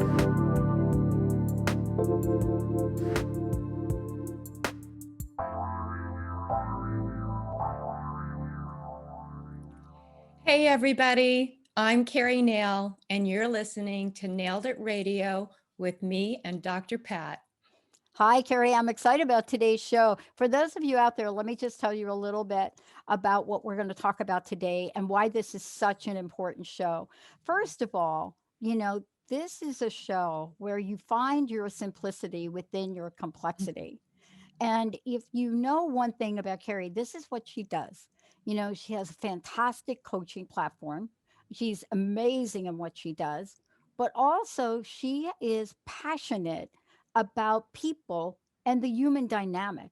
Hey, everybody. I'm Keri Nail, and you're listening to Nailed It Radio with me and Dr. Pat. Hi, Keri. I'm excited about today's show. For those of you out there, let me just tell you a little bit about what we're going to talk about today and why this is such an important show. First of all, this is a show where you find your simplicity within your complexity. And if you know one thing about Keri, this is what she does. She has a fantastic coaching platform. She's amazing in what she does, but also she is passionate about people and the human dynamic.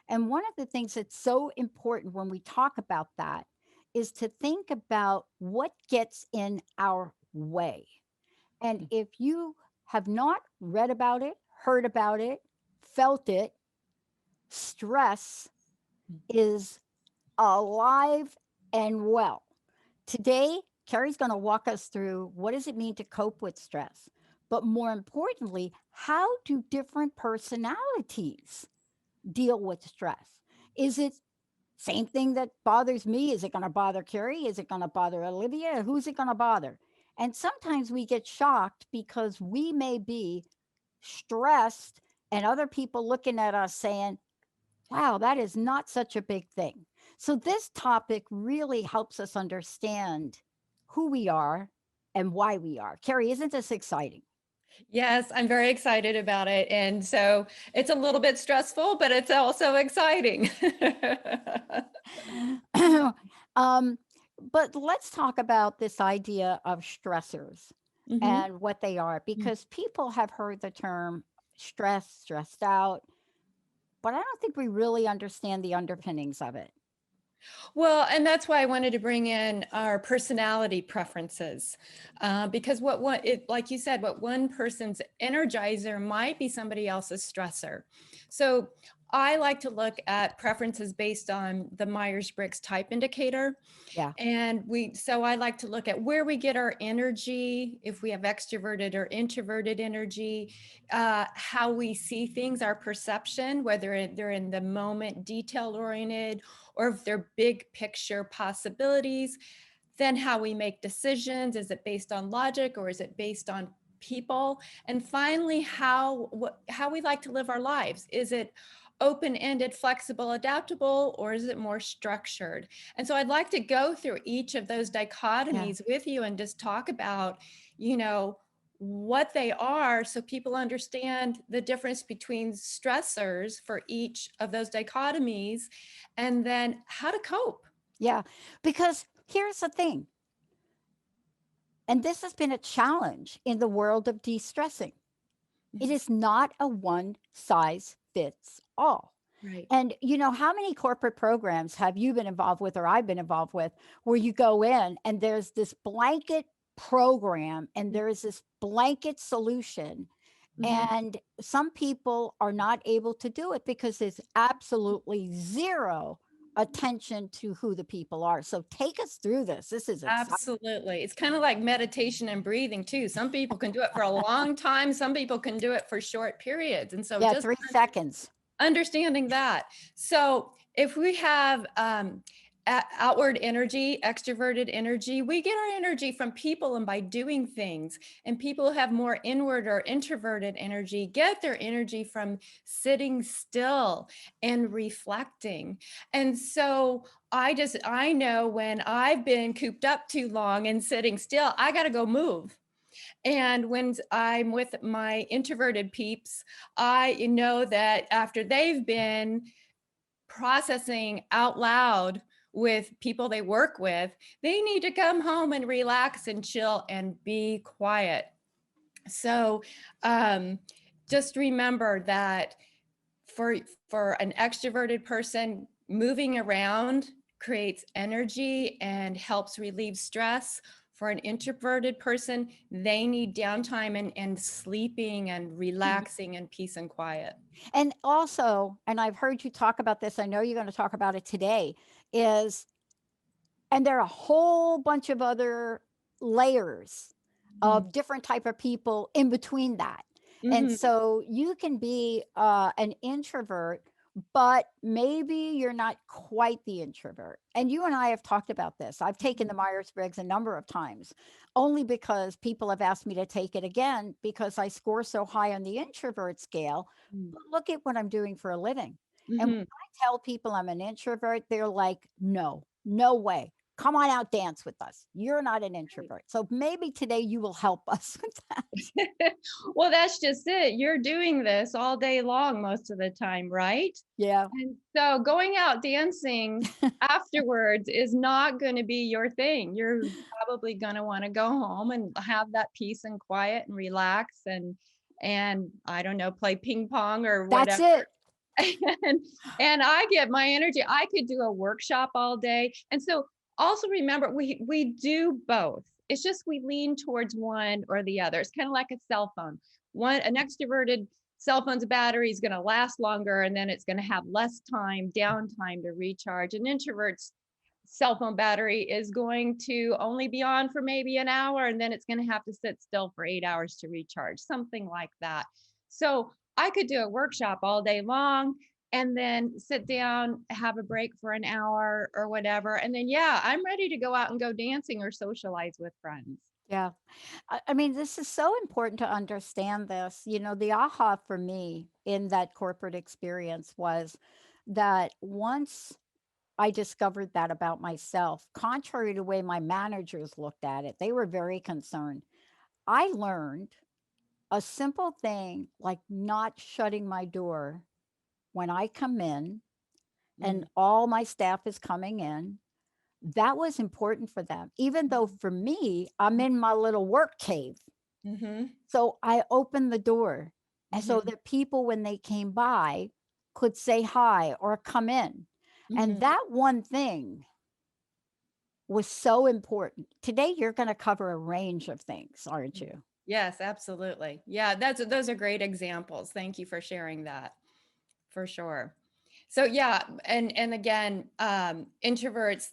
And one of the things that's so important when we talk about that is to think about what gets in our way. And if you have not read about it, heard about it, felt it, stress is alive and well. Today, Keri's going to walk us through what does it mean to cope with stress? But more importantly, how do different personalities deal with stress? Is it same thing that bothers me? Is it going to bother Keri? Is it going to bother Olivia? Who's it going to bother? And sometimes we get shocked because we may be stressed and other people looking at us saying, wow, that is not such a big thing. So, this topic really helps us understand who we are and why we are. Keri, isn't this exciting? Yes, I'm very excited about it. And so it's a little bit stressful, but it's also exciting. um, but let's talk about this idea of stressors Mhm. and what they are, because people have heard the term stress, stressed out, but I don't think we really understand the underpinnings of it. Well, and that's why I wanted to bring in our personality preferences, because like you said, what one person's energizer might be somebody else's stressor. So I like to look at preferences based on the Myers-Briggs type indicator. Yeah. So I like to look at where we get our energy, if we have extroverted or introverted energy, how we see things, our perception, whether they're in the moment, detail oriented, or if they're big picture possibilities, then how we make decisions. Is it based on logic or is it based on people? And finally, how we like to live our lives. Is it open-ended, flexible, adaptable, or is it more structured? And so I'd like to go through each of those Yeah. dichotomies with you and just talk about, what they are so people understand the difference between stressors for each of those dichotomies and then how to cope. Yeah. Because here's the thing, and this has been a challenge in the world of de stressing. It is not a one size fits all. Right. And how many corporate programs have you been involved with or I've been involved with where you go in and there's this blanket program and there is this blanket solution, Mhm. and some people are not able to do it because there's absolutely zero attention to who the people are. So take us through this. This is exciting. Absolutely. It's kind of like meditation and breathing too. Some people can do it for a long time, some people can do it for short periods. And so Yeah, just 3 seconds. understanding that. So if we have outward energy, extroverted energy, we get our energy from people and by doing things. And people who have more inward or introverted energy get their energy from sitting still and reflecting. And so I know when I've been cooped up too long and sitting still, I got to go move. And when I'm with my introverted peeps, I know that after they've been processing out loud with people they work with, they need to come home and relax and chill and be quiet. So just remember that for for an extroverted person, moving around creates energy and helps relieve stress. For an introverted person, they need downtime and sleeping and Mhm. relaxing and peace and quiet. And also, and I've heard you talk about this, I know you're going to talk about it today, is, and there are a whole bunch of other layers Mhm. of different type of people in between that. And Mhm. so you can be an introvert, but maybe you're not quite the introvert. And you and I have talked about this. I've taken the Myers-Briggs a number of times, only because people have asked me to take it again because I score so high on the introvert scale. Mhm. But look at what I'm doing for a living. And when Mhm. I tell people I'm an introvert, they're like, no, no way. Come on out, dance with us. You're not an introvert. So maybe today you will help us with that. Well, that's just it. You're doing this all day long most of the time, right? Yeah. And so going out dancing afterwards is not going to be your thing. You're probably going to want to go home and have that peace and quiet and relax and I don't know, play ping pong or That's whatever. it. and and I get my energy. I could do a workshop all day. And so also remember we do both. It's just we lean towards one or the other. It's kind of like a cell phone. One an extroverted cell phone's battery is going to last longer and then it's going to have less time downtime to recharge. An introvert's cell phone battery is going to only be on for maybe an hour and then it's going to have to sit still for 8 hours to recharge, something like that. So I could do a workshop all day long and then sit down, have a break for an hour or whatever. And then, yeah, I'm ready to go out and go dancing or socialize with friends. Yeah. I mean, this is so important to understand this. The aha for me in that corporate experience was that once I discovered that about myself, contrary to the way my managers looked at it, they were very concerned. I learned a simple thing like not shutting my door when I come in and Mm, all my staff is coming in. That was important for them, even though mhm, for me, I'm in my little work cave. mhm, So I opened the door and so mhm, that people, when they came by, could say hi or come in. And mhm. that one thing was so important. Today, you're going to cover a range of things, aren't you? Yes, absolutely. Yeah, those are great examples. Thank you for sharing that. For sure. So yeah, and again, introverts,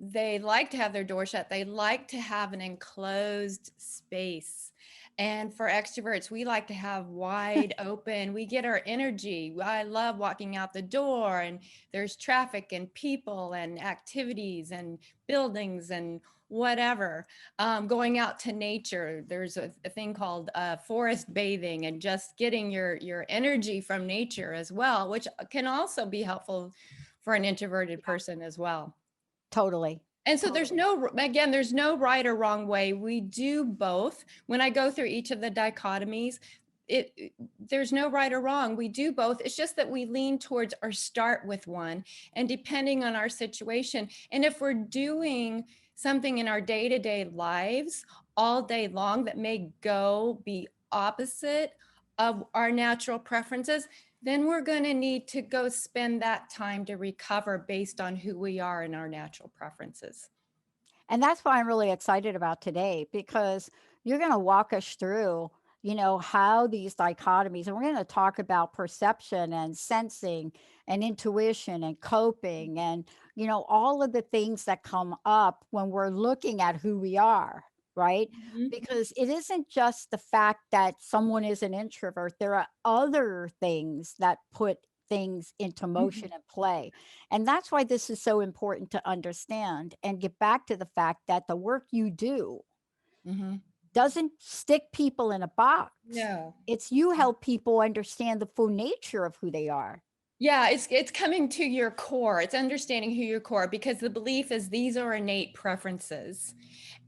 they like to have their door shut. They like to have an enclosed space. And for extroverts, we like to have wide open. We get our energy. I love walking out the door and there's traffic and people and activities and buildings and whatever. Going out to nature. There's a thing called forest bathing and just getting your energy from nature as well, which can also be helpful for an introverted Yeah, person as well. totally. And so Totally. there's no right or wrong way. We do both. When I go through each of the dichotomies, there's no right or wrong. We do both. It's just that we lean towards or start with one, and depending on our situation, and if we're doing something in our day-to-day lives all day long that may be opposite of our natural preferences, then we're going to need to go spend that time to recover based on who we are and our natural preferences. And that's why I'm really excited about today because you're going to walk us through, how these dichotomies, and we're going to talk about perception and sensing and intuition and coping and, all of the things that come up when we're looking at who we are, right? Mhm. Because it isn't just the fact that someone is an introvert, there are other things that put things into motion Mhm. and play. And that's why this is so important to understand and get back to the fact that the work you do Mhm. doesn't stick people in a box. No. It's you help people understand the full nature of who they are. Yeah, it's coming to your core. It's understanding who your core because the belief is these are innate preferences.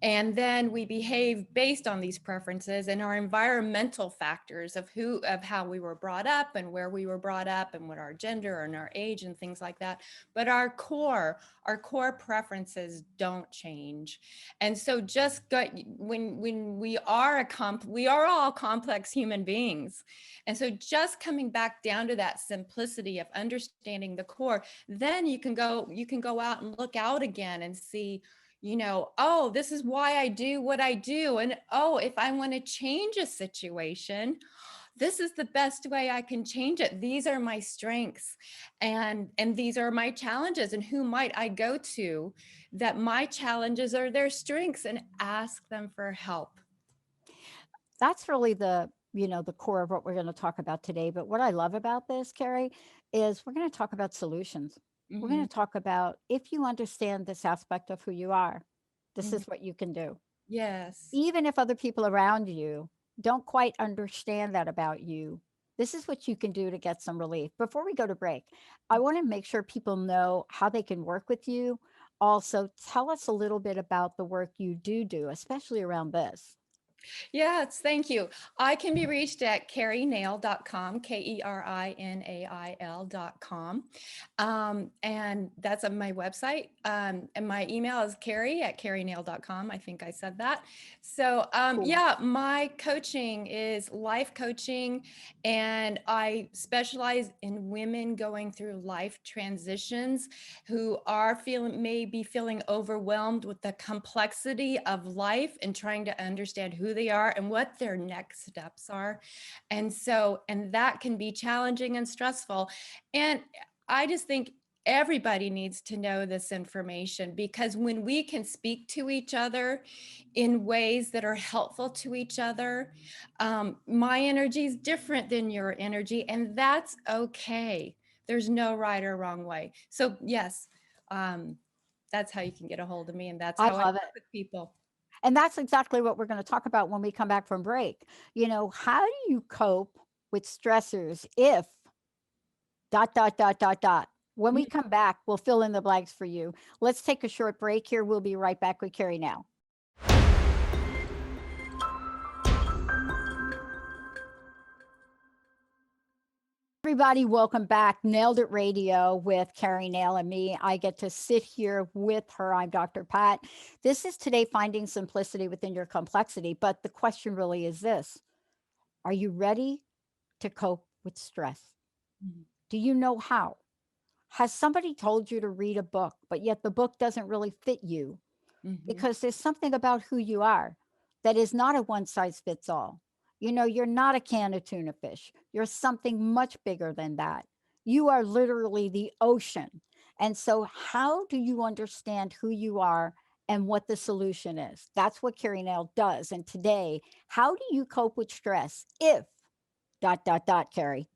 And then we behave based on these preferences and our environmental factors of how we were brought up and where we were brought up and what our gender and our age and things like that. But our core preferences don't change. And so when we are all complex human beings. And so just coming back down to that simplicity of understanding the core, then you can go out and look out again and see, oh, this is why I do what I do. And oh, if I want to change a situation, this is the best way I can change it. These are my strengths and these are my challenges. And who might I go to that my challenges are their strengths and ask them for help? That's really the core of what we're going to talk about today. But what I love about this, Keri, is we're going to talk about solutions. We're going Hmm. to talk about if you understand this aspect of who you are, this Hmm. is what you can do. Yes. Even if other people around you don't quite understand that about you, this is what you can do to get some relief. Before we go to break, I want to make sure people know how they can work with you. Also, tell us a little bit about the work you do, especially around this. Yes, thank you. I can be reached at kerinail.com, KERINAIL.com. And that's on my website. And my email is Keri@kerinail.com. I think I said that. So, Cool. yeah, my coaching is life coaching, and I specialize in women going through life transitions who are may be feeling overwhelmed with the complexity of life and trying to understand who they are and what their next steps are. And that can be challenging and stressful. And I just think everybody needs to know this information, because when we can speak to each other in ways that are helpful to each other, my energy is different than your energy, and that's okay. There's no right or wrong way. So yes, um, that's how you can get a hold of me, and that's I how I love work it. with people. And that's exactly what we're going to talk about when we come back from break. How do you cope with stressors if dot, dot, dot, dot, dot? When we Mhm. come back, we'll fill in the blanks for you. Let's take a short break here. We'll be right back with Keri now. Everybody, welcome back. Nailed It Radio with Keri Nail and me. I get to sit here with her. I'm Dr. Pat. This is today finding simplicity within your complexity. But the question really is this: are you ready to cope with stress? Mhm. Do you know how? Has somebody told you to read a book, but yet the book doesn't really fit you? Mhm. Because there's something about who you are that is not a one size fits all. You're not a can of tuna fish. You're something much bigger than that. You are literally the ocean. And so, how do you understand who you are and what the solution is? That's what Carrie Nail does. And today, how do you cope with stress if dot, dot, dot, Carrie?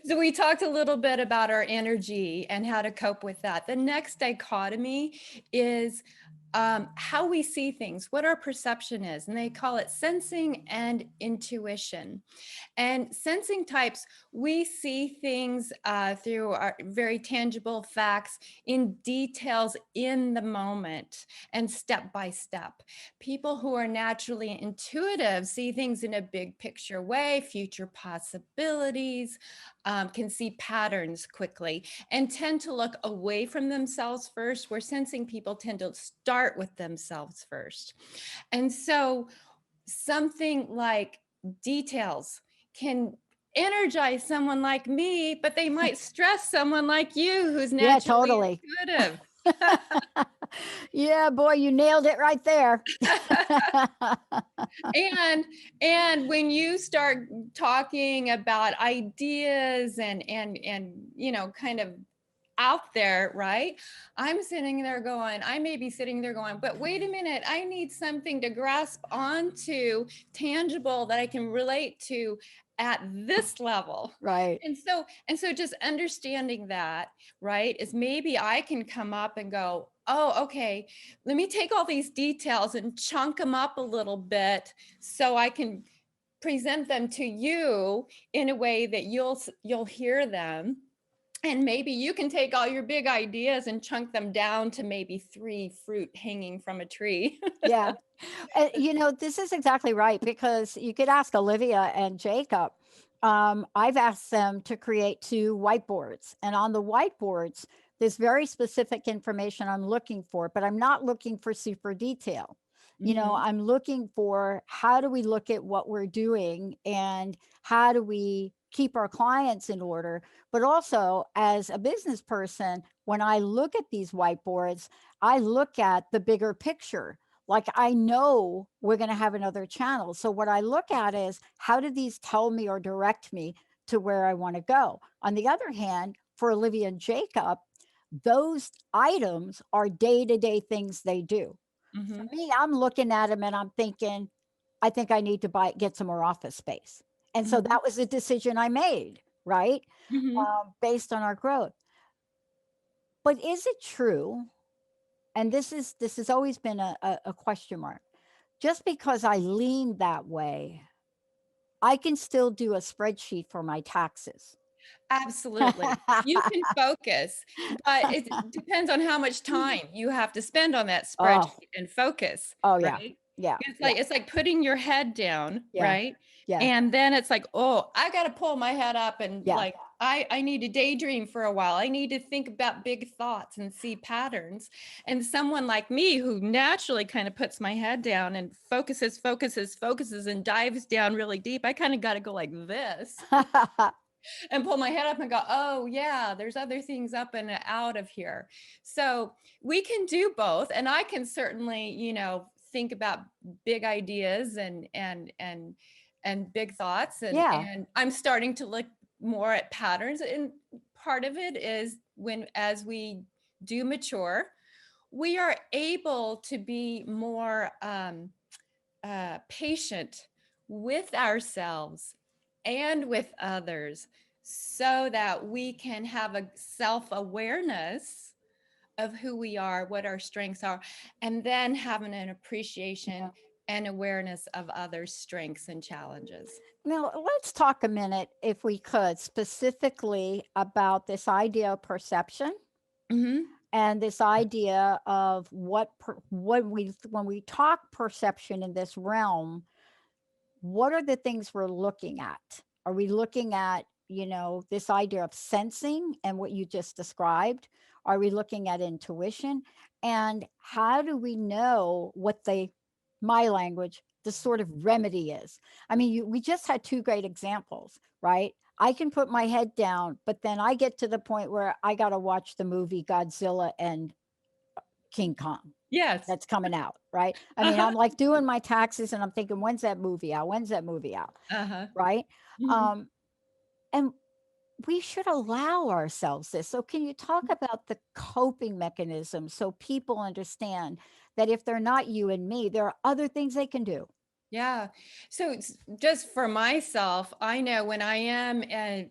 So we talked a little bit about our energy and how to cope with that. The next dichotomy is how we see things, what our perception is, and they call it sensing and intuition. And sensing types, we see things through our very tangible facts in details in the moment and step by step. People who are naturally intuitive see things in a big picture way, future possibilities, can see patterns quickly, and tend to look away from themselves first, where sensing people tend to start with themselves first. And so something like details can energize someone like me, but they might stress someone like you who's Yeah, naturally totally. intuitive. Yeah, boy, you nailed it right there. and and when you start talking about ideas and kind of out there, right? I'm sitting there going, I may be sitting there going, but wait a minute, I need something to grasp onto, tangible, that I can relate to at this level. Right. And so just understanding that, right, is maybe I can come up and go, oh, okay, let me take all these details and chunk them up a little bit so I can present them to you in a way that you'll hear them, and maybe you can take all your big ideas and chunk them down to maybe 3 fruit hanging from a tree. Yeah. This is exactly right because you could ask Olivia and Jacob. I've asked them to create 2 whiteboards, and on the whiteboards, there's very specific information I'm looking for, but I'm not looking for super detail. Mhm. I'm looking for how do we look at what we're doing and how do we keep our clients in order. But also, as a business person, when I look at these whiteboards, I look at the bigger picture. Like I know we're going to have another channel. So what I look at is how do these tell me or direct me to where I want to go? On the other hand, for Olivia and Jacob, those items are day to day things they do. Mhm. For me, I'm looking at them and I'm thinking, I think I need to get some more office space. And so Mhm. that was a decision I made, right? Mhm. Based on our growth. But is it true? And this has always been a question mark. Just because I lean that way, I can still do a spreadsheet for my taxes. Absolutely. You can focus, but it depends on how much time you have to spend on that Oh, spreadsheet and focus, oh yeah. right? Yeah. It's Yeah. like putting your head down, Yeah. right? Yeah. And then it's like, oh, I got to pull my head up and Yeah. like I need to daydream for a while. I need to think about big thoughts and see patterns. And someone like me who naturally kind of puts my head down and focuses and dives down really deep, I kind of got to go like this and pull my head up and go, oh, yeah, there's other things up and out of here. So we can do both. And I can certainly, think about big ideas and big thoughts. Yeah. And I'm starting to look more at patterns. And part of it is as we do mature, we are able to be more patient with ourselves and with others so that we can have a self awareness of who we are, what our strengths are, and then having an Yeah. appreciation and awareness of others' strengths and challenges. Now, let's talk a minute, if we could, specifically about this idea of perception Hmm. and this idea of what when we talk perception in this realm, what are the things we're looking at? Are we looking at, this idea of sensing and what you just described? Are we looking at intuition? And how do we know what my language, the sort of remedy is? I mean, we just had two great examples, right? I can put my head down, but then I get to the point where I got to watch the movie Godzilla and King Kong Yes. that's coming out, right? I mean, Uh-huh. I'm like doing my taxes and I'm thinking, when's that movie out? When's that movie out? Uh-huh. Right? Hmm. Um, and we should allow ourselves this. So, can you talk about the coping mechanisms so people understand that if they're not you and me, there are other things they can do? Yeah. So just for myself, I know when I am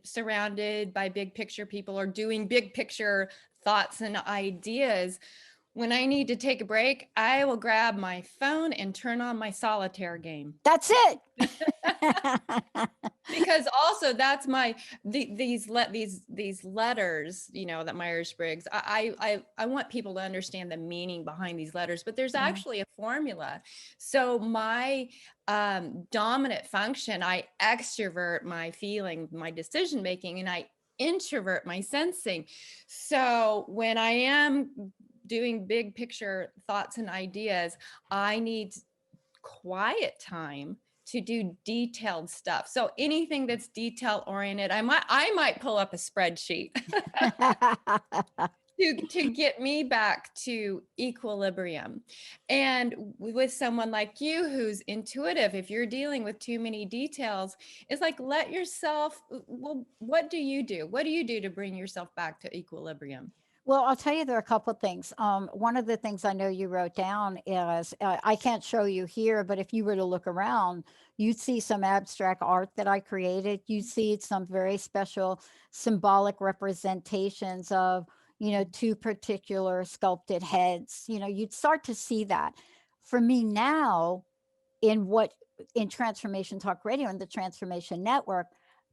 surrounded by big picture people or doing big picture thoughts and ideas, when I need to take a break, I will grab my phone and turn on my solitaire game. That's it. Because also that's these letters, that Myers-Briggs, I want people to understand the meaning behind these letters, but there's Yeah. actually a formula. So my dominant function, I extrovert my feeling, my decision making, and I introvert my sensing. So when I am doing big picture thoughts and ideas, I need quiet time to do detailed stuff. So anything that's detail oriented, I might pull up a spreadsheet to get me back to equilibrium. And with someone like you who's intuitive, if you're dealing with too many details, it's like let yourself, well, what do you do? What do you do to bring yourself back to equilibrium? Well, I'll tell you, there are a couple of things. One of the things I know you wrote down is I can't show you here, but if you were to look around, you'd see some abstract art that I created. You'd see some very special symbolic representations of, two particular sculpted heads. You'd start to see that. For me now, in what in Transformation Talk Radio and the Transformation Network,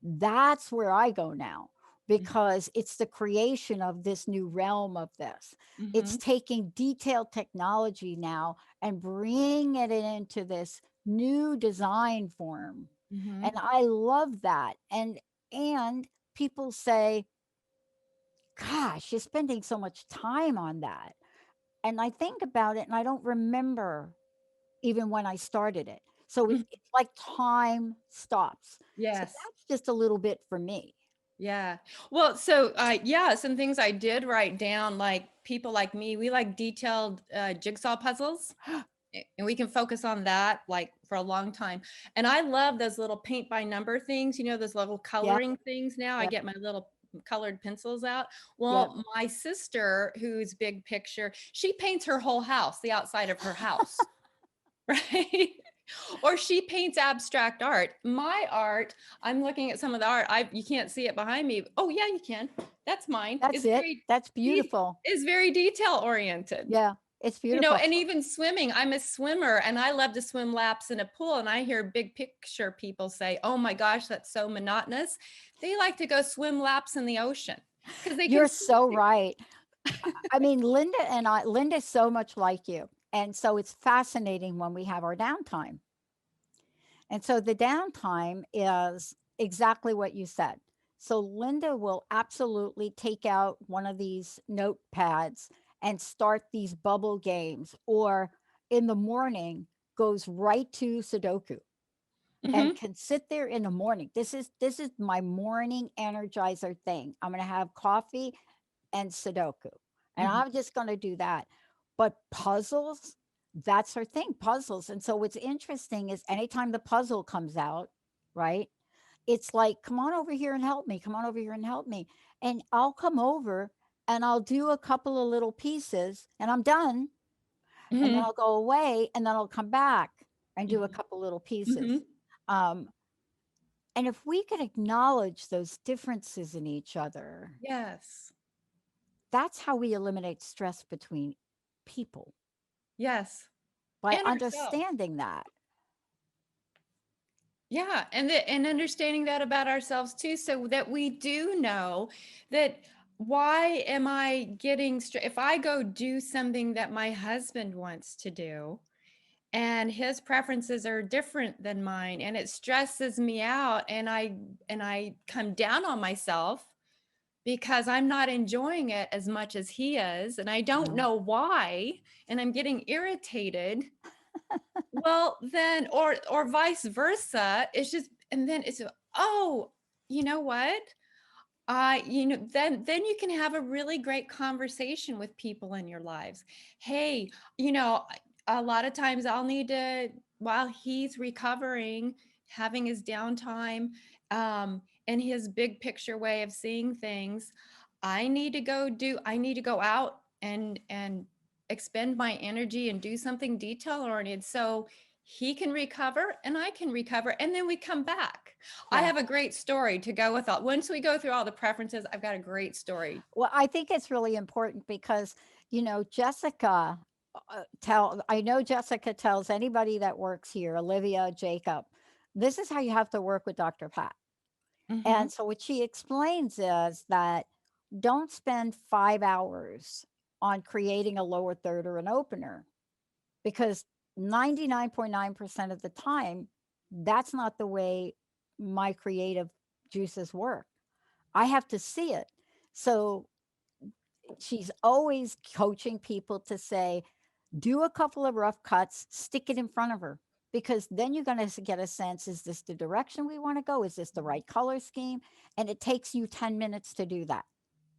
that's where I go now because it's the creation of this new realm of this. Mm-hmm. It's taking detailed technology now and bringing it into this new design form. Mm-hmm. And I love that. And people say, gosh, you're spending so much time on that. And I think about it and I don't remember even when I started it. So Mm-hmm. it's like time stops. So Yes. that's just a little bit for me. Yeah. Well, so yeah, some things I did write down, like people like me, we like detailed jigsaw puzzles, and we can focus on that like for a long time. And I love those little paint by number things, those little Yeah, coloring things now. I yeah, get my little colored pencils out. yeah. Well, my sister, who's big picture, she paints her whole house, the outside of her house, right? Or she paints abstract art. My art, I'm looking at some of the art. You can't see it behind me. Oh yeah, you can. That's mine. That's it. That's beautiful. Is very detail oriented. Yeah, it's beautiful. And even swimming, I'm a swimmer and I love to swim laps in a pool. And I hear big picture people say, oh my gosh, that's so monotonous. They like to go swim laps in the ocean because they can You're see. so right. I mean, Linda's so much like you. And so it's fascinating when we have our downtime. And so the downtime is exactly what you said. So Linda will absolutely take out one of these notepads and start these bubble games, or in the morning goes right to Sudoku and Mhm, can sit there in the morning. This is my morning energizer thing. I'm going to have coffee and Sudoku. And mhm, I'm just going to do that. But puzzles, that's her thing, puzzles. And so what's interesting is anytime the puzzle comes out, right? It's like, come on over here and help me. Come on over here and help me. And I'll come over and I'll do a couple of little pieces and I'm done. And then mhm, I'll go away and then I'll come back and do a mhm, couple little pieces. mhm. Um, and if we could acknowledge those differences in each other, Yes. that's how we eliminate stress between people, Yes. by And ourselves. understanding that. Yeah, and understanding that about ourselves too, so that we do know that why am I getting if I go do something that my husband wants to do and his preferences are different than mine and it stresses me out and I come down on myself because I'm not enjoying it as much as he is and I don't Yeah. know why and I'm getting irritated. Well, then or vice versa, it's just and then it's, "Oh, you know what? Then you can have a really great conversation with people in your lives. Hey, a lot of times I'll need to while he's recovering, having his downtime, and his big picture way of seeing things, I need to go out and expend my energy and do something detail oriented so he can recover and I can recover and then we come back. I Yeah. have a great story to go with all. Once we go through all the preferences, I've got a great story. Well, I think it's really important because, Jessica, I know Jessica tells anybody that works here, Olivia, Jacob, this is how you have to work with Dr. Pat. Mhm. And so what she explains is that don't spend 5 hours on creating a lower third or an opener, because 99.9% of the time, that's not the way my creative juices work. I have to see it. So she's always coaching people to say, do a couple of rough cuts, stick it in front of her, because then you're going to get a sense, is this the direction we want to go? Is this the right color scheme? And it takes you 10 minutes to do that.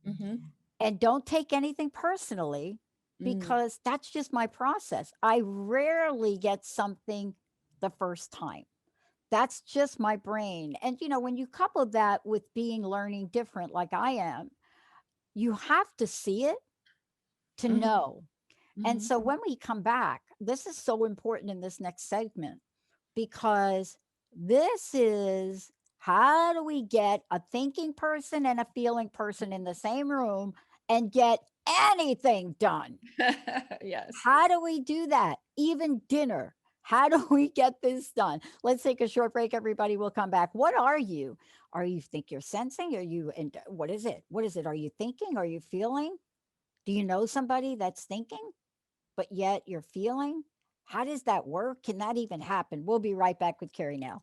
Mhm. And don't take anything personally, Mm. because that's just my process. I rarely get something the first time. That's just my brain. And when you couple that with being learning different like I am, you have to see it to Mhm. know. And Mhm. so when we come back, this is so important in this next segment, because this is, how do we get a thinking person and a feeling person in the same room and get anything done? Yes. How do we do that? Even dinner. How do we get this done? Let's take a short break, everybody. We'll come back. What are you? Are you think you're sensing? Are you, and what is it? What is it? Are you thinking? Are you feeling? Do you know somebody that's thinking, but yet you're feeling? How does that work? Can that even happen? We'll be right back with Keri now.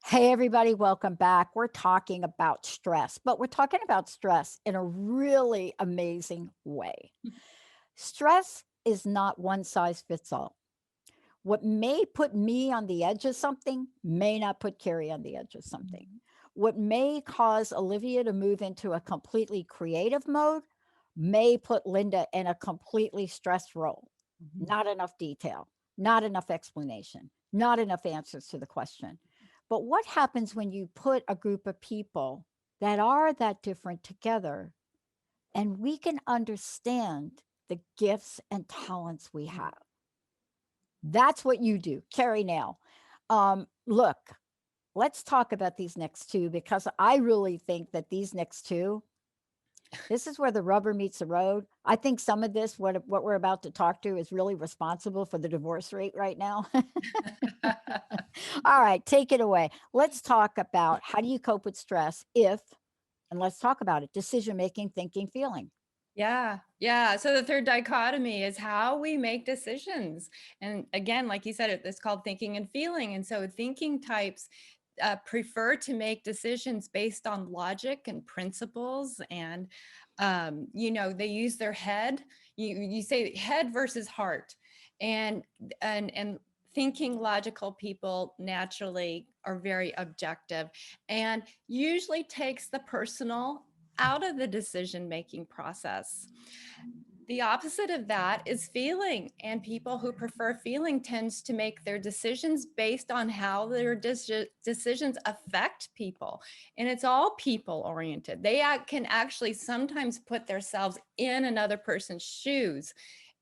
Hey, everybody, welcome back. We're talking about stress, but we're talking about stress in a really amazing way. Stress is not one size fits all. What may put me on the edge of something may not put Keri on the edge of something. Mhm. What may cause Olivia to move into a completely creative mode may put Linda in a completely stressed role. Mhm. Not enough detail, not enough explanation, not enough answers to the question. But what happens when you put a group of people that are that different together? and we can understand the gifts and talents we Mm. have. That's what you do, Keri. Now, look, let's talk about these next two because I really think that these next two, this is where the rubber meets the road. I think some of this, what we're about to talk to, is really responsible for the divorce rate right now. All right, take it away. Let's talk about how do you cope with stress if, and let's talk about it, decision making, thinking, feeling. Yeah, yeah. So the third dichotomy is how we make decisions. And again, like you said, it's called thinking and feeling. And so thinking types prefer to make decisions based on logic and principles. And, they use their head. You say head versus heart. And, and thinking logical people naturally are very objective and usually takes the personal out of the decision making process. The opposite of that is feeling, and people who prefer feeling tends to make their decisions based on how their decisions affect people, and it's all people oriented. They can actually sometimes put themselves in another person's shoes,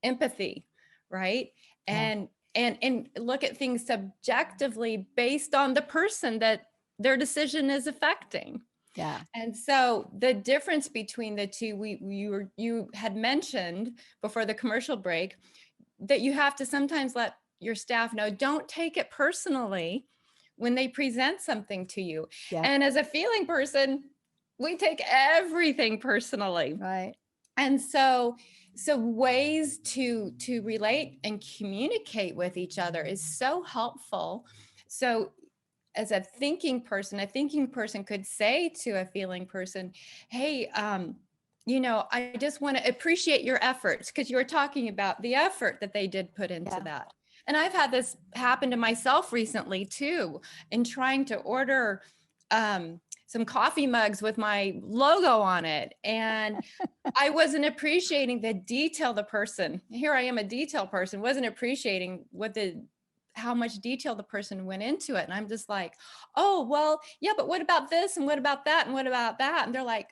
empathy, right? Yeah, And look at things subjectively based on the person that their decision is affecting. yeah, And so the difference between the two, you had mentioned before the commercial break that you have to sometimes let your staff know, don't take it personally when they present something to you. yeah, And as a feeling person, we take everything personally. right. And so ways to relate and communicate with each other is so helpful. So as a thinking person could say to a feeling person, hey, I just want to appreciate your efforts, because you were talking about the effort that they did put into Yeah, that. And I've had this happen to myself recently too, in trying to order some coffee mugs with my logo on it. And I wasn't appreciating the detail the person, here I am, a detail person, wasn't appreciating how much detail the person went into it. And I'm just like, oh, well, yeah, but what about this? And what about that? And what about that? And they're like,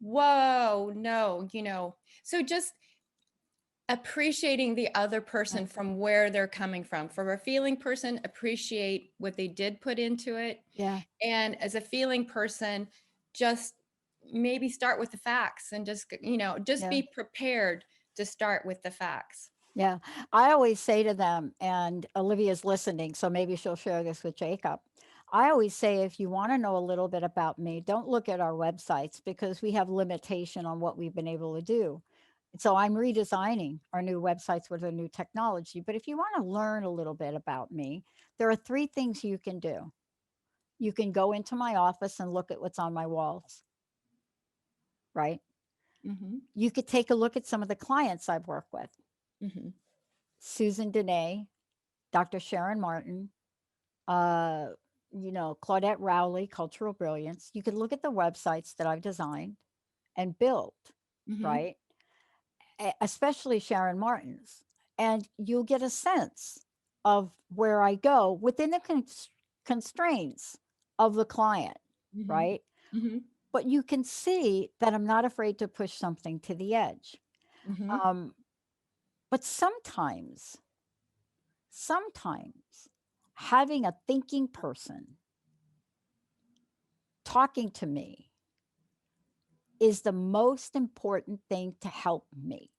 whoa, no, so just appreciating the other yeah, person from where they're coming from. For a feeling person, appreciate what they did put into it. yeah, And as a feeling person, just maybe start with the facts and just yeah. be prepared to start with the facts. Yeah. I always say to them, and Olivia's listening, so maybe she'll share this with Jacob. I always say, if you want to know a little bit about me, don't look at our websites because we have limitation on what we've been able to do. So I'm redesigning our new websites with a new technology. But if you want to learn a little bit about me, there are three things you can do. You can go into my office and look at what's on my walls, right? Mm-hmm. You could take a look at some of the clients I've worked with. Mm-hmm. Susan Dene, Dr. Sharon Martin, uh, Claudette Rowley, Cultural Brilliance. You could look at the websites that I've designed and built, Mm-hmm. right? Especially Sharon Martin's. And you'll get a sense of where I go within the constraints of the client, Mm-hmm. right? Mm-hmm. But you can see that I'm not afraid to push something to the edge. Mm-hmm. Um, but sometimes having a thinking person talking to me is the most important thing to help me,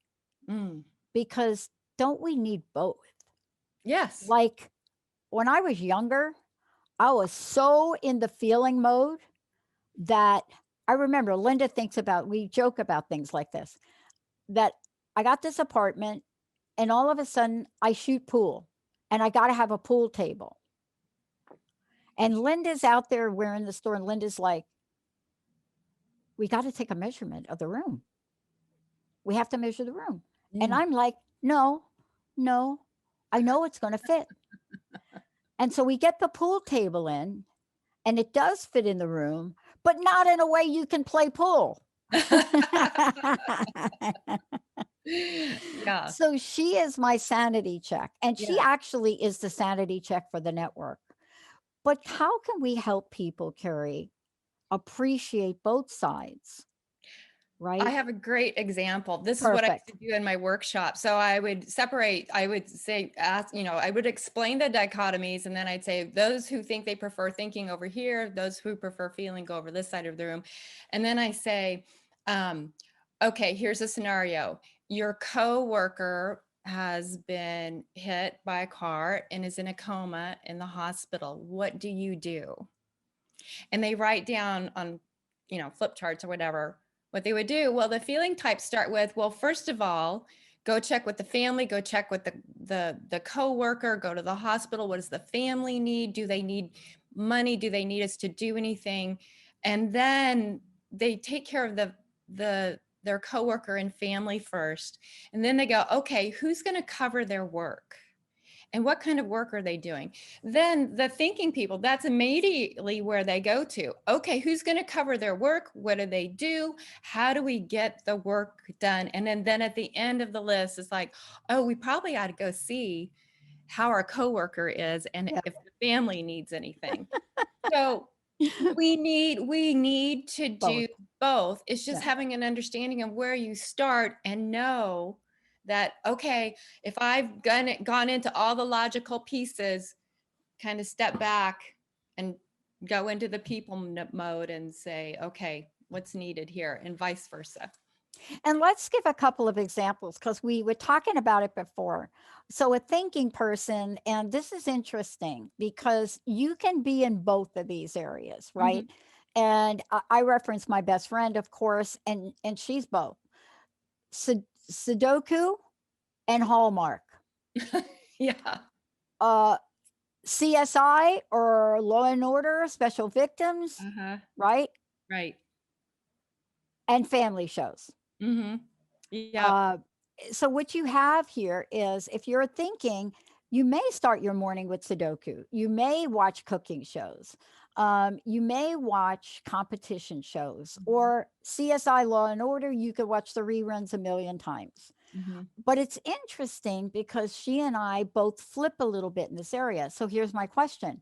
Mm. because don't we need both? Yes. Like when I was younger, I was so in the feeling mode that I remember Linda thinks about, we joke about things like this, that I got this apartment and all of a sudden I shoot pool and I got to have a pool table. And Linda's out there, we're in the store, and Linda's like, we got to take a measurement of the room. We have to measure the room. And Mm. I'm like, no, no, I know it's going to fit. And so we get the pool table in, and it does fit in the room, but not in a way you can play pool. Yeah. So she is my sanity check. And she Yeah. actually is the sanity check for the network. But how can we help people, Keri, appreciate both sides? I right? have a great example. This is what I Perfect. used to do in my workshop. So I would separate, I would say, ask, I would explain the dichotomies, and then I'd say those who think they prefer thinking over here, those who prefer feeling go over this side of the room. And then I say, um, okay, here's a scenario. Your coworker has been hit by a car and is in a coma in the hospital. What do you do? And they write down on, flip charts or whatever, what they would do. Well, the feeling types start with, well, first of all, go check with the family, go check with the coworker, go to the hospital. What does the family need? Do they need money? Do they need us to do anything? And then they take care of their coworker and family first. And then they go, okay, who's going to cover their work? And what kind of work are they doing? Then the thinking people, that's immediately where they go to. Okay, who's going to cover their work? What do they do? How do we get the work done? And then at the end of the list, it's like, oh, we probably ought to go see how our coworker is and Yeah. if the family needs anything. So we need to Both. do both. It's just Yeah. having an understanding of where you start and know that, okay, if I've gone into all the logical pieces, kind of step back and go into the people mode and say, okay, what's needed here, and vice versa. And let's give a couple of examples because we were talking about it before. So, a thinking person, and this is interesting because you can be in both of these areas, right? Mhm. And I reference my best friend, of course, and she's both Sudoku and Hallmark, Yeah. uh, CSI or Law and Order, Special Victims, Uh-huh. right? Right. And family shows. Mm-hmm. Yep. Uh, so what you have here is if you're thinking, you may start your morning with Sudoku. You may watch cooking shows. You may watch competition shows Mm-hmm. or CSI Law and Order. You could watch the reruns a million times. Mm-hmm. But it's interesting because she and I both flip a little bit in this area. So here's my question.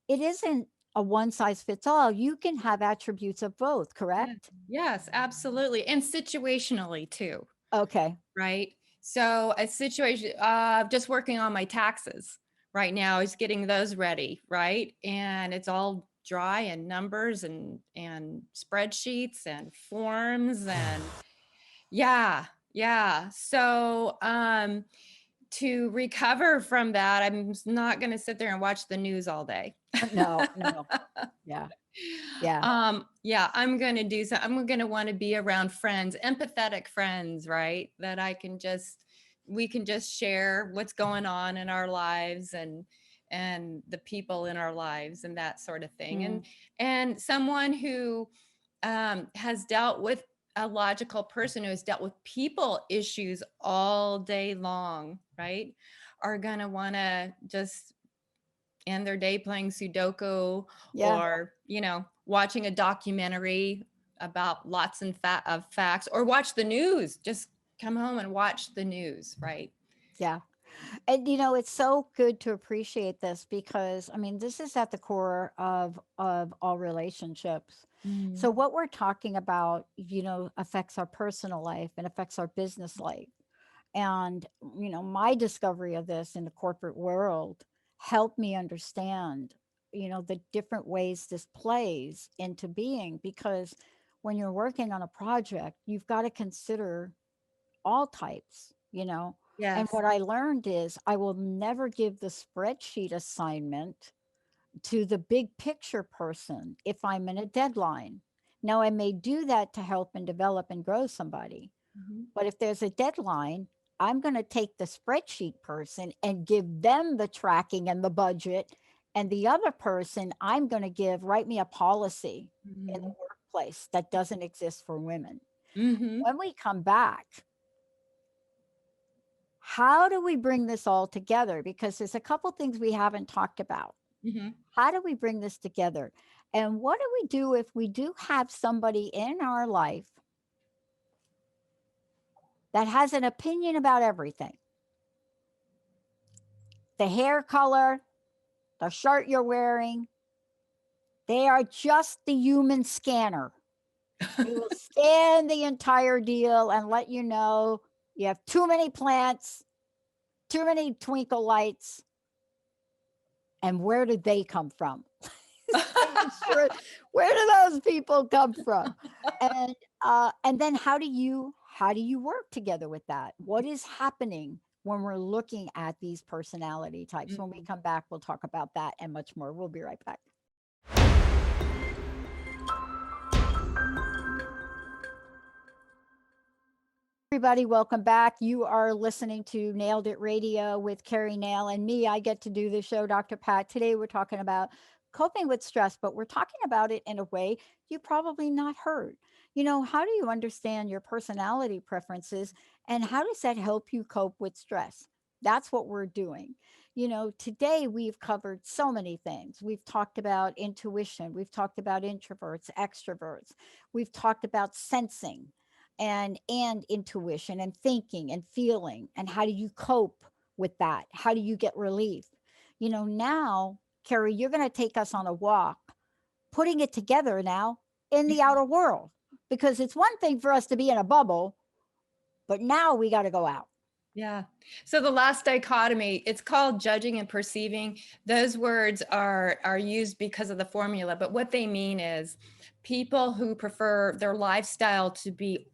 It isn't a one size fits all. You can have attributes of both, Yeah. correct? Yes, absolutely. And situationally too. Okay. Right? So a situation, just working on my taxes right now is getting those ready, right? And it's all dry and numbers and spreadsheets and forms and yeah, yeah. So to recover from that, I'm not going to sit there and watch the news all day. No, no. Yeah. Yeah. Yeah, I'm going to do so. I'm going to want to be around friends, empathetic friends, right? That we can just share what's going on in our lives and the people in our lives and that sort of thing. Mm. And someone who has dealt with a logical person who has dealt with people issues all day long, right? Are going to want to just end their day playing Sudoku Yeah. or, watching a documentary about lots of facts or watch the news. Just come home and watch the news, right? Yeah. And it's so good to appreciate this because I mean, this is at the core of all relationships. Mm. So what we're talking about, affects our personal life and affects our business life. And my discovery of this in the corporate world helped me understand, the different ways this plays into being because when you're working on a project, you've got to consider all types. And Yes. what I learned is I will never give the spreadsheet assignment to the big picture person if I'm in a deadline. Now, I may do that to help and develop and grow somebody, Mhm. but if there's a deadline, I'm going to take the spreadsheet person and give them the tracking and the budget. And the other person, I'm going to write me a policy in the Mhm. workplace that doesn't exist for women. Mhm. When we come back, how do we bring this all together? Because there's a couple things we haven't talked about. Mhm. How do we bring this together? And what do we do if we do have somebody in our life that has an opinion about everything? The hair color, the shirt you're wearing, they are just the human scanner. We will scan the entire deal and let you know you have too many plants, too many twinkle lights, and where did they come from? Making sure, where do those people come from? And then how do you work together with that? What is happening when we're looking at these personality types? When we Mhm. come back, we'll talk about that and much more. We'll be right back. Everybody, welcome back. You are listening to Nailed It Radio with Keri Nail and me. I get to do the show, Dr. Pat. Today we're talking about coping with stress, but we're talking about it in a way you probably not heard. How do you understand your personality preferences and how does that help you cope with stress? That's what we're doing. Today we've covered so many things. We've talked about intuition, we've talked about introverts, extroverts, we've talked about sensing and intuition and thinking and feeling, and how do you cope with that? How do you get relief? Now, Keri, you're going to take us on a walk, putting it together now in the outer world, because it's one thing for us to be in a bubble, but now we got to go out. Yeah. So the last dichotomy, it's called judging and perceiving. Those words are used because of the formula, but what they mean is people who prefer their lifestyle to be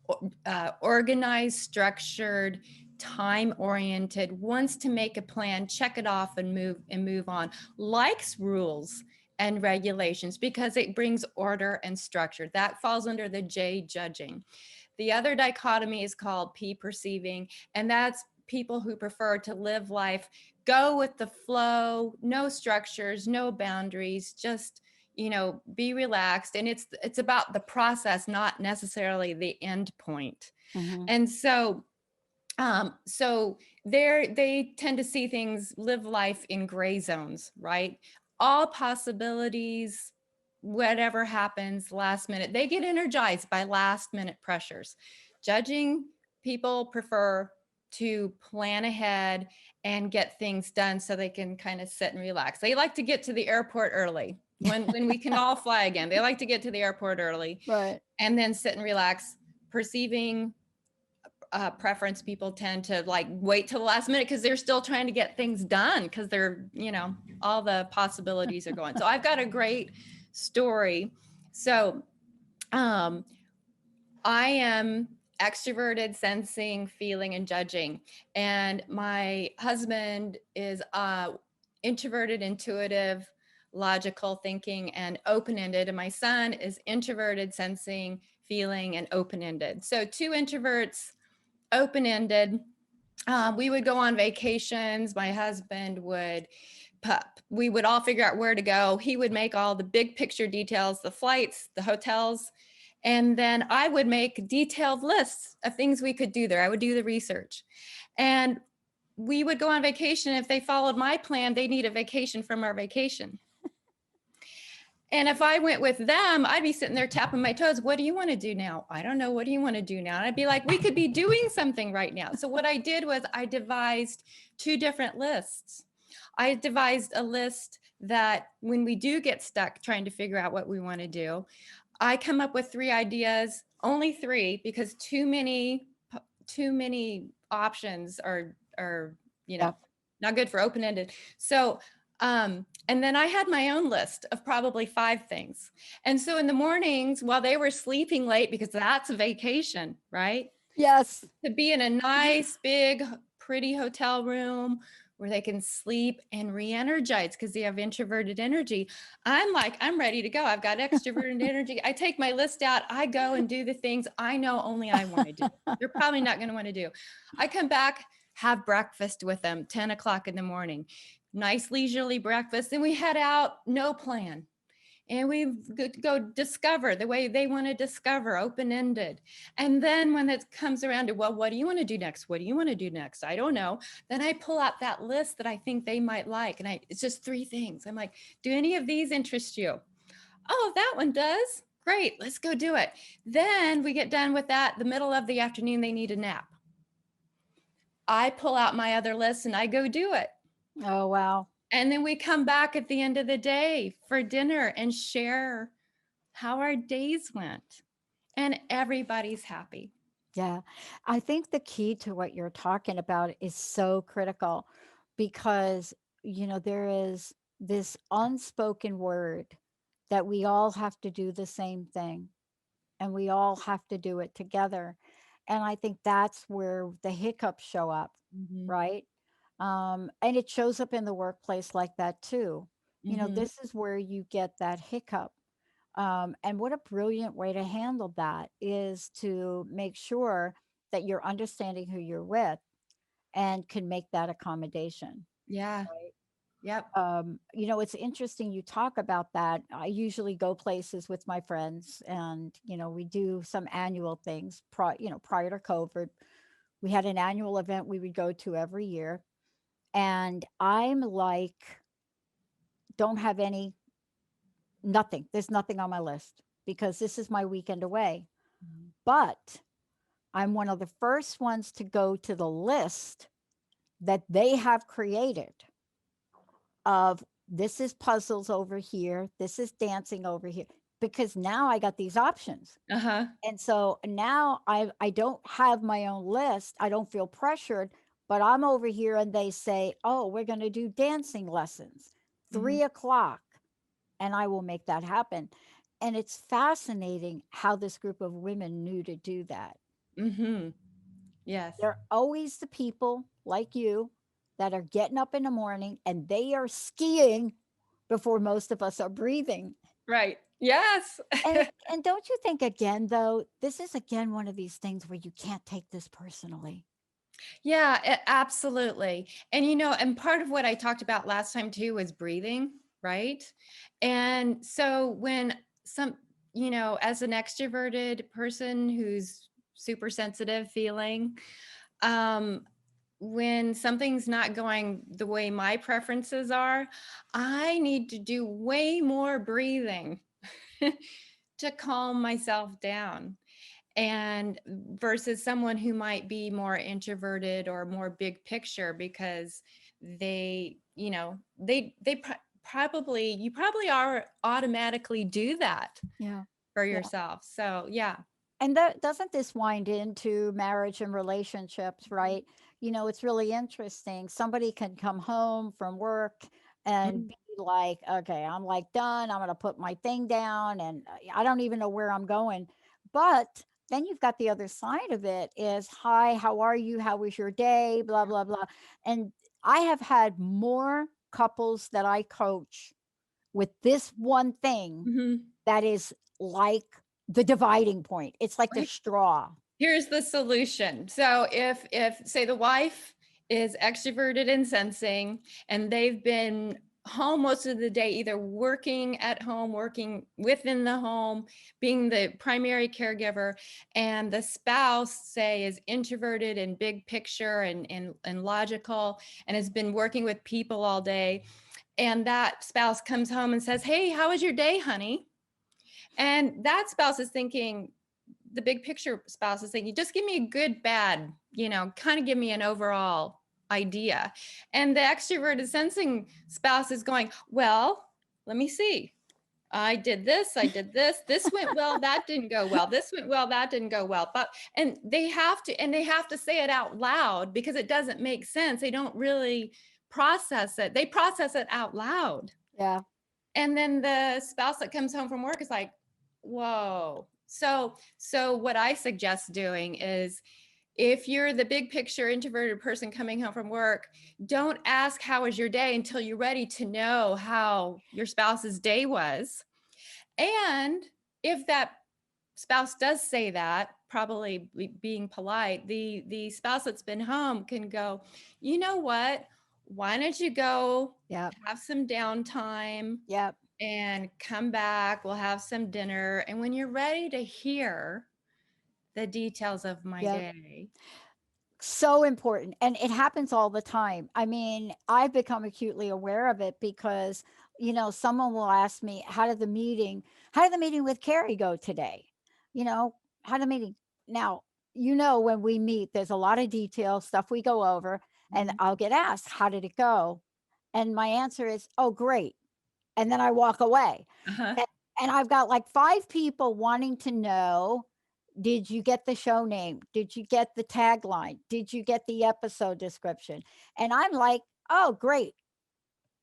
organized, structured, time oriented, wants to make a plan, check it off and move on, likes rules and regulations because it brings order and structure. That falls under the J, judging. The other dichotomy is called P, perceiving, and that's people who prefer to live life, go with the flow, no structures, no boundaries, just be relaxed. And it's about the process, not necessarily the end point. Mm-hmm. And so they tend to see things, live life in gray zones, right? All possibilities, whatever happens last minute, they get energized by last minute pressures. Judging people prefer to plan ahead and get things done so they can kind of sit and relax. They like to get to the airport early when we can all fly again. They like to get to the airport early Right. and then sit and relax. Perceiving preference, people tend to like wait till the last minute because they're still trying to get things done because they're all the possibilities are going. So I've got a great story. So um I am extroverted, sensing, feeling, and judging, and my husband is introverted, intuitive, logical thinking, and open-ended, and my son is introverted, sensing, feeling, and open-ended. So two introverts, open-ended. We would go on vacations. My husband would we would all figure out where to go. He would make all the big picture details, the flights, the hotels, and then I would make detailed lists of things we could do there. I would do the research, and we would go on vacation. If they followed my plan, they need a vacation from our vacation. And if I went with them, I'd be sitting there tapping my toes. What do you want to do now? I don't know. What do you want to do now? And I'd be like, we could be doing something right now. So what I did was I devised two different lists. I devised a list that when we do get stuck trying to figure out what we want to do, I come up with three ideas, only three, because too many options are Yeah. not good for open-ended. So and then I had my own list of probably 5 things. And so in the mornings while they were sleeping late, because that's a vacation, right? Yes. To be in a nice, big, pretty hotel room where they can sleep and re-energize because they have introverted energy. I'm ready to go. I've got extroverted energy. I take my list out. I go and do the things I know only I want to do. They're probably not going to want to do. I come back, have breakfast with them, 10 o'clock in the morning. Nice leisurely breakfast. Then we head out, no plan. And we go discover the way they want to discover, open-ended. And then when it comes around to, well, what do you want to do next? What do you want to do next? I don't know. Then I pull out that list that I think they might like. And it's just 3 things. I'm like, do any of these interest you? Oh, that one does. Great. Let's go do it. Then we get done with that. The middle of the afternoon, they need a nap. I pull out my other list and I go do it. Oh, wow. And then we come back at the end of the day for dinner and share how our days went. and everybody's happy. Yeah. I think the key to what you're talking about is so critical because, there is this unspoken word that we all have to do the same thing and we all have to do it together. And I think that's where the hiccups show up, Mhm. right? And it shows up in the workplace like that too. Mhm. This is where you get that hiccup. And what a brilliant way to handle that is to make sure that you're understanding who you're with and can make that accommodation, Yeah. right? Yep. It's interesting you talk about that. I usually go places with my friends and, we do some annual things. Prior to COVID, we had an annual event we would go to every year. And I'm like, don't have nothing. There's nothing on my list because this is my weekend away. Mhm. But I'm one of the first ones to go to the list that they have created of this is puzzles over here, this is dancing over here, because now I got these options. Uh-huh. And so now I don't have my own list. I don't feel pressured, but I'm over here and they say, oh, we're going to do dancing lessons, Mhm. 3 o'clock, and I will make that happen. And it's fascinating how this group of women knew to do that. Mhm. Yes. They're always the people like you that are getting up in the morning and they are skiing before most of us are breathing. Right. Yes. And don't you think again though, this is again one of these things where you can't take this personally. Yeah, absolutely. And and part of what I talked about last time too was breathing, right? And so when some, as an extroverted person who's super sensitive feeling, um when something's not going the way my preferences are, I need to do way more breathing to calm myself down, and versus someone who might be more introverted or more big picture, because probably you probably are automatically do that Yeah. for Yeah. yourself. So yeah. And that doesn't this wind into marriage and relationships, right? It's really interesting. Somebody can come home from work and Mhm. be like, okay, I'm like done. I'm going to put my thing down and I don't even know where I'm going. But then you've got the other side of it is, hi, how are you? How was your day? Blah, blah, blah. And I have had more couples that I coach with this one thing Mhm. that is like the dividing point. It's like the Right. straw. Here's the solution. So if say the wife is extroverted and sensing, and they've been home most of the day, either working at home, working within the home, being the primary caregiver, and the spouse, say, is introverted and big picture and logical, and has been working with people all day, and that spouse comes home and says, hey, how was your day, honey? And that spouse is thinking, the big picture spouse is thinking, just give me a good, bad, kind of give me an overall idea. And the extroverted sensing spouse is going, well, let me see. I did this, I did this. This went well, that didn't go well. This went well, that didn't go well. But and they have to say it out loud because it doesn't make sense. They don't really process it. They process it out loud. Yeah. And then the spouse that comes home from work is like, whoa. So what I suggest doing is, if you're the big picture introverted person coming home from work, don't ask how was your day until you're ready to know how your spouse's day was. And if that spouse does say that, probably being polite, the spouse that's been home can go, you know what? Why don't you go Yep. have some downtime Yep. and come back? We'll have some dinner. And when you're ready to hear the details of my Yep. day. So important. And it happens all the time. I mean, I've become acutely aware of it because, someone will ask me, how did the meeting with Keri go today? You know, how did the meeting now, when we meet, there's a lot of detail, stuff we go over, and Mhm. I'll get asked, how did it go? And my answer is, oh, great. And then I walk away. Uh-huh. And, and I've got like 5 people wanting to know, Did you get the show name? Did you get the tagline? Did you get the episode description? And I'm like, oh, great.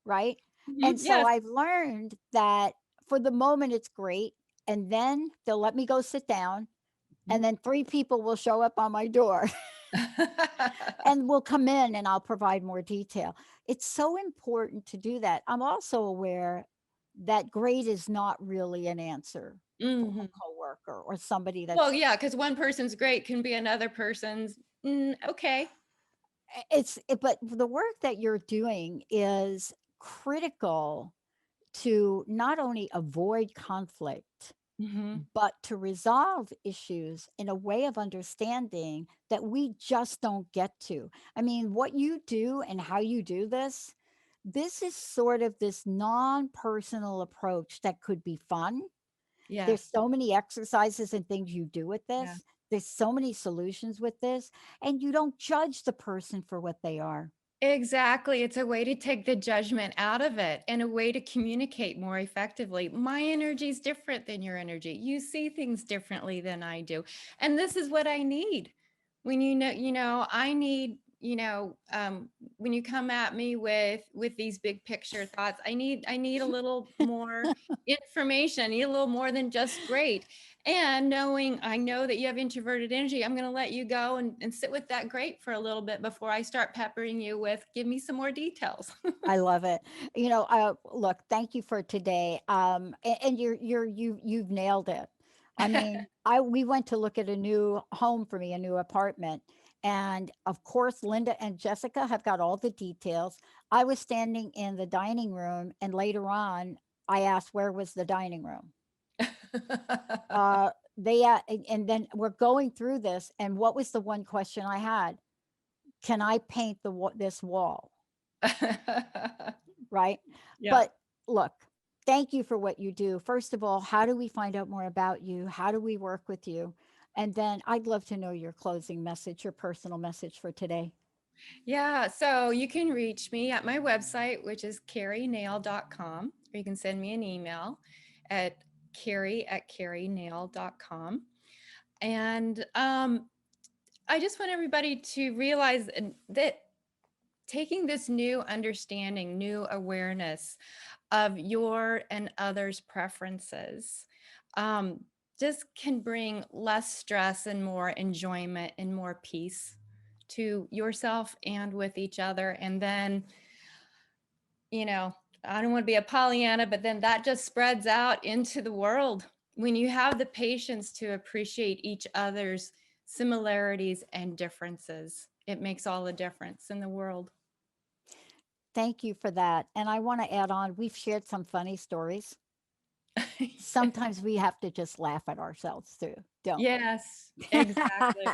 Right. Mhm. And so Yes. I've learned that for the moment, it's great. And then they'll let me go sit down. And Mhm. then three people will show up on my door and will come in and I'll provide more detail. It's so important to do that. I'm also aware that great is not really an answer from a Mhm. coworker or somebody Well, that's yeah, because one person's great can be another person's okay. but the work that you're doing is critical to not only avoid conflict, Mhm. but to resolve issues in a way of understanding that we just don't get to. I mean, what you do and how you do this is sort of this non-personal approach that could be fun. There's Yes. so many exercises and things you do with Yeah. this. There's so many solutions with this, and you don't judge the person for what they are. Exactly. It's a way to take the judgment out of it and a way to communicate more effectively. My energy is different than your energy. You see things differently than I do. And this is what I need. When I need, when you come at me with these big picture thoughts, I need a little more information. I need a little more than just great. And I know that you have introverted energy, I'm going to let you go and sit with that grape for a little bit before I start peppering you with, give me some more details. I love it. Look, thank you for today. And you've nailed it. I mean, I we went to look at a new home for me, a new apartment. And of course, Linda and Jessica have got all the details. I was standing in the dining room, and later on, I asked where was the dining room. And then we're going through this, and what was the one question I had? Can I paint this wall? Right? Yeah. But look, thank you for what you do. First of all, how do we find out more about you? How do we work with you? And then I'd love to know your closing message, your personal message for today. Yeah. So you can reach me at my website, which is kerinail.com, or you can send me an email at keri@kerinail.com. And I just want everybody to realize that taking this new understanding, new awareness of your and others' preferences, um, just can bring less stress and more enjoyment and more peace to yourself and with each other. And then, you know, I don't want to be a Pollyanna, but then that just spreads out into the world. When you have the patience to appreciate each other's similarities and differences, it makes all the difference in the world. Thank you for that. And I want to add on, we've shared some funny stories. Sometimes we have to just laugh at ourselves too, don't we? Yes, exactly.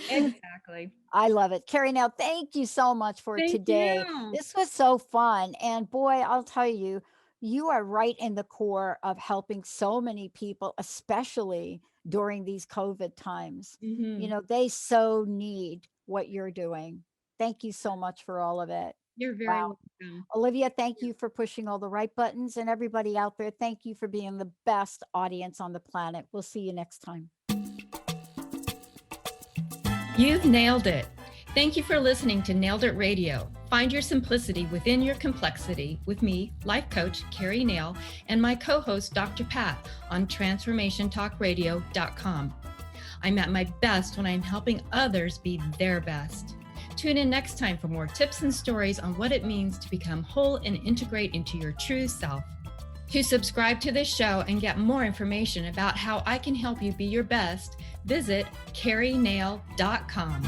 Exactly. I love it. Carrie, now thank you so much for Thank today. you. This was so fun. And boy, I'll tell you, you are right in the core of helping so many people, especially during these COVID times. Mhm. They so need what you're doing. Thank you so much for all of it. You're very Wow. welcome. Olivia, thank you for pushing all the right buttons. And everybody out there, thank you for being the best audience on the planet. We'll see you next time. You've nailed it. Thank you for listening to Nailed It Radio. Find your simplicity within your complexity with me, life coach Keri Nail, and my co-host Dr. Pat on transformationtalkradio.com. I'm at my best when I'm helping others be their best. Tune in next time for more tips and stories on what it means to become whole and integrate into your true self. To subscribe to this show and get more information about how I can help you be your best, visit kerinail.com.